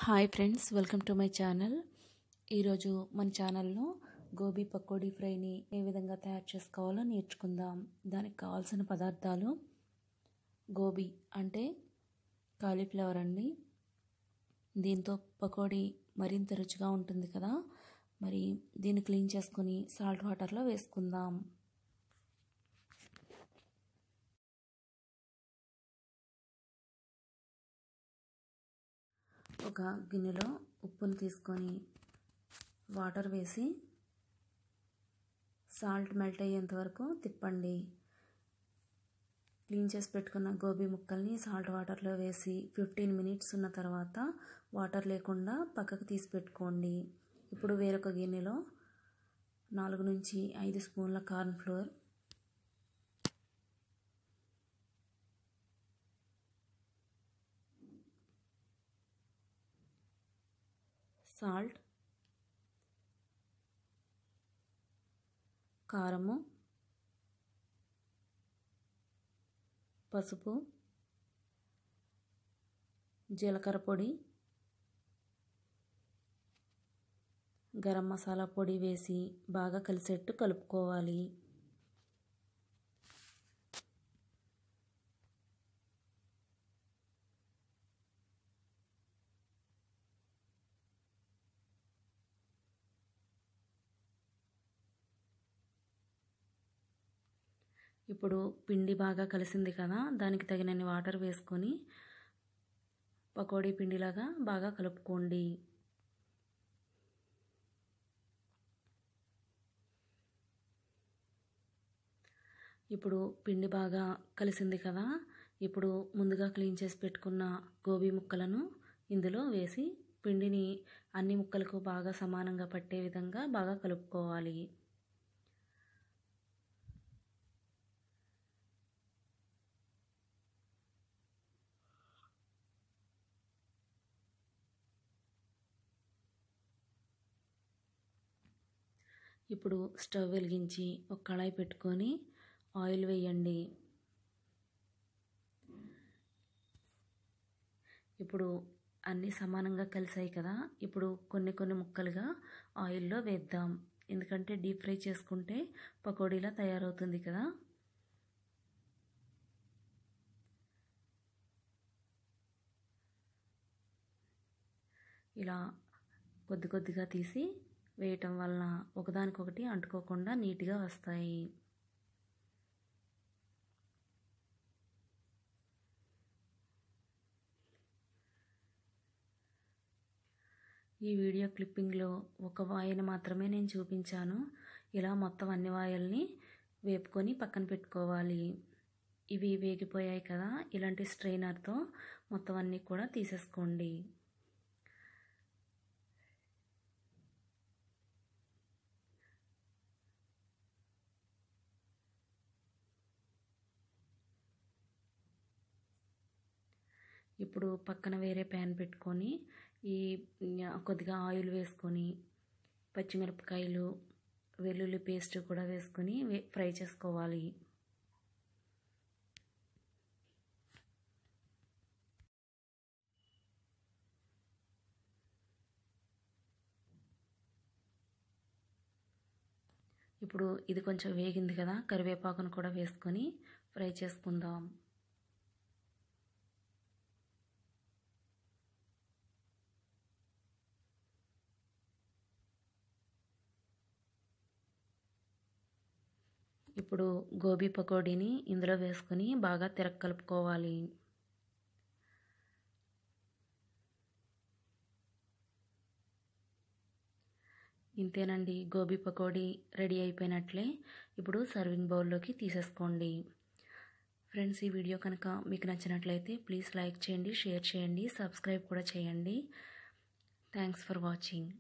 Hi friends, welcome to my channel. ఈరోజు మన ఛానల్లో గోబీ పకోడీ ఫ్రైని ఏ విధంగా తయారు చేసుకోవాలో నేర్చుకుందాం. దానికి కావాల్సిన పదార్థాలు: గోబీ అంటే కాలీఫ్లవర్ అండి. దీంతో పకోడీ మరింత రుచిగా ఉంటుంది కదా. మరి దీన్ని క్లీన్ చేసుకుని సాల్ట్ వాటర్లో వేసుకుందాం. ఒక గిన్నెలో ఉప్పును తీసుకొని వాటర్ వేసి సాల్ట్ మెల్ట్ అయ్యేంత వరకు తిప్పండి. క్లీన్ చేసి పెట్టుకున్న గోబీ ముక్కల్ని సాల్ట్ వాటర్లో వేసి 15 మినిట్స్ ఉన్న తర్వాత వాటర్ లేకుండా పక్కకు తీసి పెట్టుకోండి. ఇప్పుడు వేరొక గిన్నెలో 4 నుంచి 5 స్పూన్ల కార్న్ ఫ్లోర్, సాల్ట్, కారము, పసుపు, జీలకర్ర పొడి, గరం మసాలా పొడి వేసి బాగా కలిసేట్టు కలుపుకోవాలి. ఇప్పుడు పిండి బాగా కలిసింది కదా, దానికి తగినన్ని వాటర్ వేసుకొని పకోడీ పిండిలాగా బాగా కలుపుకోండి. ఇప్పుడు పిండి బాగా కలిసింది కదా, ఇప్పుడు ముందుగా క్లీన్ చేసి పెట్టుకున్న గోబీ ముక్కలను ఇందులో వేసి పిండిని అన్ని ముక్కలకు బాగా సమానంగా పట్టే విధంగా బాగా కలుపుకోవాలి. ఇప్పుడు స్టవ్ వెలిగించి ఒక కళాయి పెట్టుకొని ఆయిల్ వేయండి. ఇప్పుడు అన్నీ సమానంగా కలిసాయి కదా, ఇప్పుడు కొన్ని కొన్ని ముక్కలుగా ఆయిల్లో వేద్దాం. ఎందుకంటే డీప్ ఫ్రై చేసుకుంటే పకోడీలా తయారవుతుంది కదా. ఇలా కొద్ది కొద్దిగా తీసి వేయటం వలన ఒకదానికొకటి అంటుకోకుండా నీట్గా వస్తాయి. ఈ వీడియో క్లిప్పింగ్లో ఒక వాయిని మాత్రమే నేను చూపించాను. ఇలా మొత్తం అన్ని వాయల్ని వేపుకొని పక్కన పెట్టుకోవాలి. ఇవి వేగిపోయాయి కదా, ఇలాంటి స్ట్రైనర్తో మొత్తం అన్నీ కూడా తీసేసుకోండి. ఇప్పుడు పక్కన వేరే ప్యాన్ పెట్టుకొని కొద్దిగా ఆయిల్ వేసుకొని పచ్చిమిరపకాయలు, వెల్లుల్లి పేస్ట్ కూడా వేసుకొని ఫ్రై చేసుకోవాలి. ఇప్పుడు ఇది కొంచెం వేగింది కదా, కరివేపాకును కూడా వేసుకొని ఫ్రై చేసుకుందాం. ఇప్పుడు గోబీ పకోడీని ఇందులో వేసుకొని బాగా కలుపుకోవాలి. ఇంతేనండి, గోబీ పకోడీ రెడీ అయిపోయినట్లే. ఇప్పుడు సర్వింగ్ బౌల్లోకి తీసేసుకోండి. ఫ్రెండ్స్, ఈ వీడియో కనుక మీకు నచ్చినట్లయితే ప్లీజ్ లైక్ చేయండి, షేర్ చేయండి, సబ్స్క్రైబ్ కూడా చేయండి. Thanks for watching.